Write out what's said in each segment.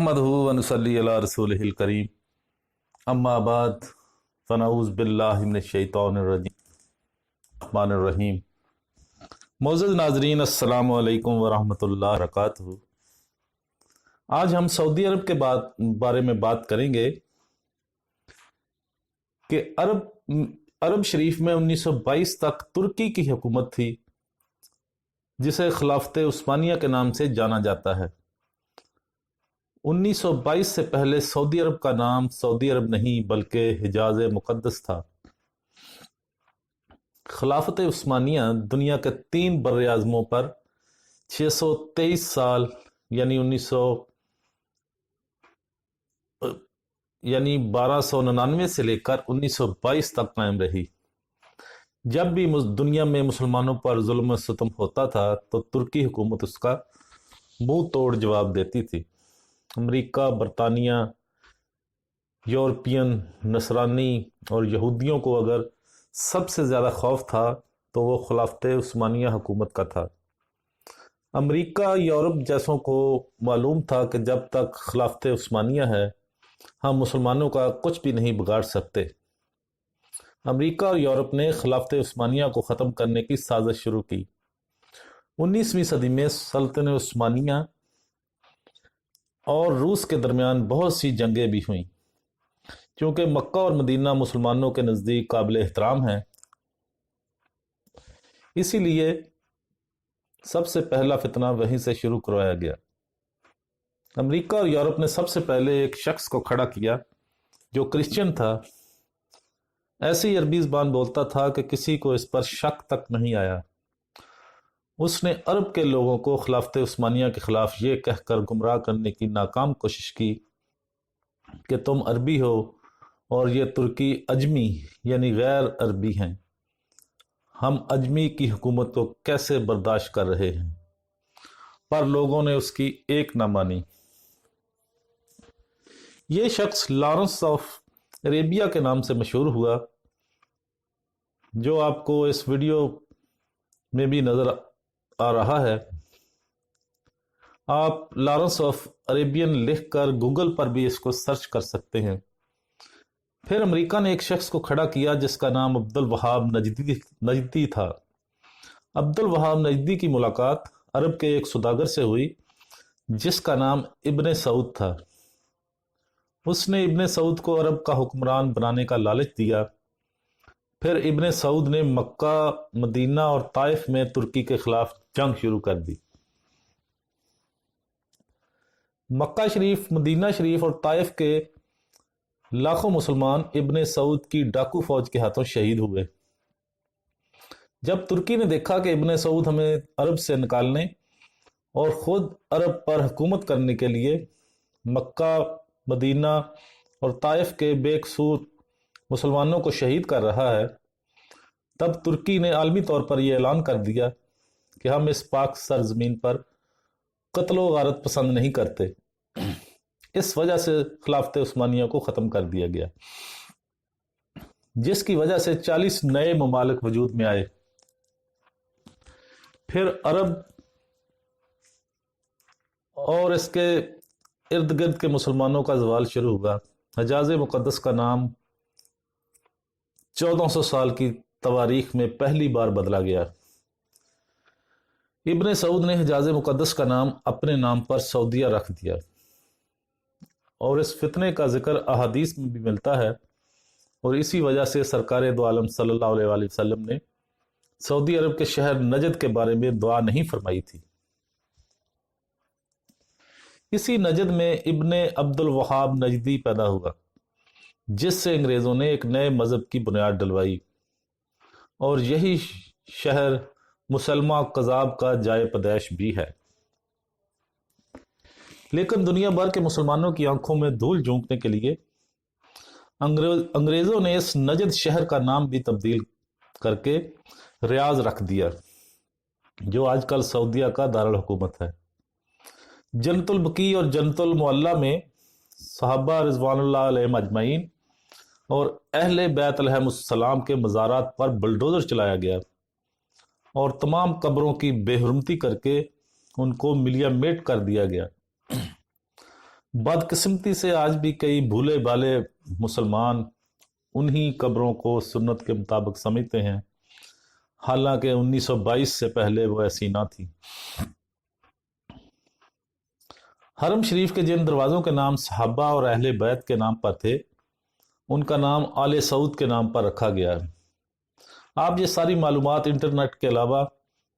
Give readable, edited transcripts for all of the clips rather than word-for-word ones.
नहमदहु व नुसल्ली अला रसूलिहिल करीम अम्मा बाद फ़नऊज़ बिल्लाहि मिनश्शैतानिर्रजीम। मोअज़्ज़ज़ नाज़रीन, अस्सलामु अलैकुम व रहमतुल्लाहि व बरकातुहू। आज हम सऊदी अरब के बारे में बात करेंगे कि अरब शरीफ में 1922 तक तुर्की की हुकूमत थी, जिसे खिलाफत उस्मानिया के नाम से जाना जाता है। 1922 से पहले सऊदी अरब का नाम सऊदी अरब नहीं बल्कि हिजाज मुक़द्दस था। खिलाफत उस्मानिया दुनिया के 3 बर्र-ए-आज़मों पर 623 साल यानी 1299 से लेकर 1922 तक कायम रही। जब भी दुनिया में मुसलमानों पर जुल्म सितम होता था तो तुर्की हुकूमत उसका मुंह तोड़ जवाब देती थी। अमेरिका, बरतानिया, यूरोपियन, नसरानी और यहूदियों को अगर सबसे ज़्यादा खौफ था तो वो खिलाफत उस्मानिया हुकूमत का था। अमेरिका, यूरोप जैसों को मालूम था कि जब तक खिलाफत उस्मानिया है हम मुसलमानों का कुछ भी नहीं बिगाड़ सकते। अमेरिका और यूरोप ने खिलाफत उस्मानिया को ख़त्म करने की साजिश शुरू की। 19वीं सदी में सल्तनत उस्मानिया और रूस के दरमियान बहुत सी जंगें भी हुईं। क्योंकि मक्का और मदीना मुसलमानों के नज़दीक काबिल एहतराम है, इसीलिए सबसे पहला फितना वहीं से शुरू करवाया गया। अमेरिका और यूरोप ने सबसे पहले एक शख्स को खड़ा किया जो क्रिश्चियन था। ऐसी अरबी ज़बान बोलता था कि किसी को इस पर शक तक नहीं आया। उसने अरब के लोगों को खिलाफत उस्मानिया के खिलाफ ये कहकर गुमराह करने की नाकाम कोशिश की कि तुम अरबी हो और ये तुर्की अजमी यानी गैर अरबी हैं। हम अजमी की हुकूमत को कैसे बर्दाश्त कर रहे हैं। पर लोगों ने उसकी एक ना मानी। ये शख्स लॉरेंस ऑफ अरेबिया के नाम से मशहूर हुआ, जो आपको इस वीडियो में भी नज़र आ रहा है। आप लॉरेंस ऑफ अरेबियन लिखकर गूगल पर भी इसको सर्च कर सकते हैं। फिर अमेरिका ने एक शख्स को खड़ा किया जिसका नाम अब्दुल वहाब नजदी था। अब्दुल वहाब नजदी की मुलाकात अरब के एक सौदागर से हुई जिसका नाम इब्ने सऊद था। उसने इब्ने सऊद को अरब का हुक्मरान बनाने का लालच दिया। फिर इब्ने सऊद ने मक्का, मदीना और ताइफ में तुर्की के खिलाफ जंग शुरू कर दी। मक्का शरीफ, मदीना शरीफ और ताइफ के लाखों मुसलमान इब्ने सऊद की डाकू फौज के हाथों शहीद हुए। जब तुर्की ने देखा कि इब्ने सऊद हमें अरब से निकालने और खुद अरब पर हुकूमत करने के लिए मक्का, मदीना और ताइफ के बेकसूर मुसलमानों को शहीद कर रहा है, तब तुर्की ने आलमी तौर पर यह ऐलान कर दिया कि हम इस पाक सरजमीन पर कत्लो गारत पसंद नहीं करते। इस वजह से खिलाफत उस्मानिया को ख़त्म कर दिया गया, जिसकी वजह से 40 नए ममालिक वजूद में आए। फिर अरब और इसके इर्द गिर्द के मुसलमानों का जवाल शुरू हुआ। हिजाज मुक़द्दस का नाम 1400 साल की तवारीख में पहली बार बदला गया। इब्ने सऊद ने हिजाज मुक़द्दस का नाम अपने नाम पर सऊदिया रख दिया और इस फितने का जिक्र अहादीस में भी मिलता है। और इसी वजह से सरकार दो आलम सल्लल्लाहु अलैहि वसल्लम ने सऊदी अरब के शहर नजद के बारे में दुआ नहीं फरमाई थी। इसी नजद में इब्ने अब्दुल वहाब नजदी पैदा हुआ, जिससे अंग्रेजों ने एक नए मजहब की बुनियाद डलवाई और यही शहर मुसलमा कज़ाब का जाए पैदाइश भी है। लेकिन दुनिया भर के मुसलमानों की आंखों में धूल झोंकने के लिए अंग्रेजों ने इस नजद शहर का नाम भी तब्दील करके रियाज रख दिया, जो आजकल सऊदिया का दारुल हुकूमत है। जन्नतुल बकी और जन्नतुल मुअल्ला में सहाबा रिज़वानुल्लाह अलैहिम अजमईन और अहले बैत अलैहिमुस्सलाम के मज़ारात पर बुलडोज़र चलाया गया और तमाम कब्रों की बेहुरमती करके उनको मिलिया मेट कर दिया गया। बदकिस्मती से आज भी कई भूले भाले मुसलमान उन्हीं कब्रों को सुन्नत के मुताबिक समझते हैं, हालांकि 1922 से पहले वो ऐसी ना थी। हरम शरीफ के जिन दरवाज़ों के नाम सहाबा और अहले बैत के नाम पर थे, उनका नाम आले सऊद के नाम पर रखा गया है। आप ये सारी मालूमात इंटरनेट के अलावा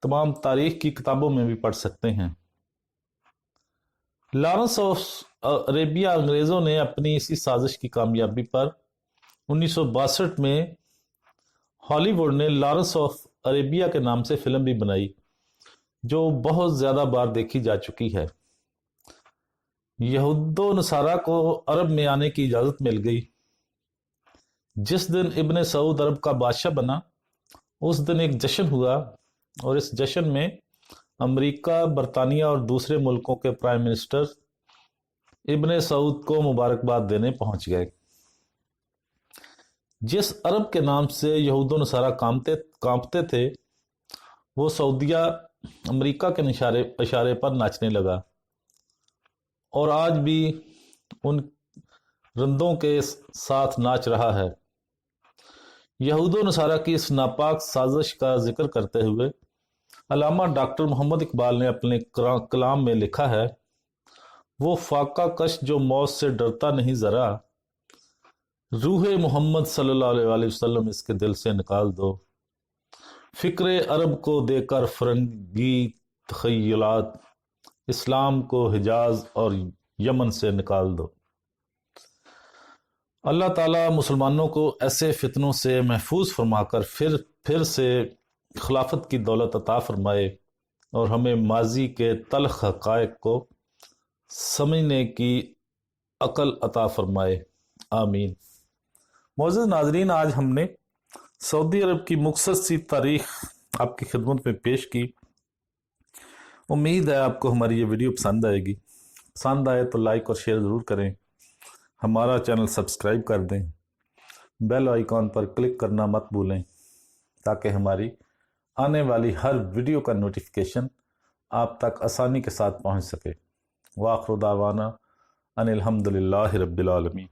तमाम तारीख की किताबों में भी पढ़ सकते हैं। लॉरेंस ऑफ अरेबिया अंग्रेज़ों ने अपनी इसी साजिश की कामयाबी पर 1962 में हॉलीवुड ने लॉरेंस ऑफ अरेबिया के नाम से फिल्म भी बनाई, जो बहुत ज़्यादा बार देखी जा चुकी है। यहूदो नसारा को अरब में आने की इजाज़त मिल गई। जिस दिन इब्ने सऊद अरब का बादशाह बना, उस दिन एक जश्न हुआ और इस जश्न में अमेरिका, बरतानिया और दूसरे मुल्कों के प्राइम मिनिस्टर इब्ने सऊद को मुबारकबाद देने पहुंच गए। जिस अरब के नाम से यहूदो नसारा कांपते थे, वो सऊदिया अमेरिका के इशारे पर नाचने लगा और आज भी उन रंदों के साथ नाच रहा है। यहूदो नसारा की इस नापाक साजिश का जिक्र करते हुए अल्लामा डॉक्टर मोहम्मद इकबाल ने अपने कलाम में लिखा है, वो फाका कश जो मौत से डरता नहीं ज़रा, रूहे मोहम्मद सल्लल्लाहु अलैहि वसल्लम इसके दिल से निकाल दो। फ़िक्र अरब को देकर फरंगी तख़य्युलात, इस्लाम को हिजाज और यमन से निकाल दो। अल्लाह ताला मुसलमानों को ऐसे फितनों से महफूज फरमाकर फिर से खिलाफत की दौलत अता फरमाए और हमें माजी के तल्ख हक़ाइक़ को समझने की अकल अता फरमाए, आमीन। मौजूद नाजरीन, आज हमने सऊदी अरब की मुख्तसर सी तारीख आपकी खिदमत में पेश की। उम्मीद है आपको हमारी ये वीडियो पसंद आएगी। पसंद आए तो लाइक और शेयर ज़रूर करें, हमारा चैनल सब्सक्राइब कर दें, बेल आइकॉन पर क्लिक करना मत भूलें ताकि हमारी आने वाली हर वीडियो का नोटिफिकेशन आप तक आसानी के साथ पहुंच सके। वाखिर दावाना अनिल हम्दुलिल्लाहि रब्बिल आलमीन।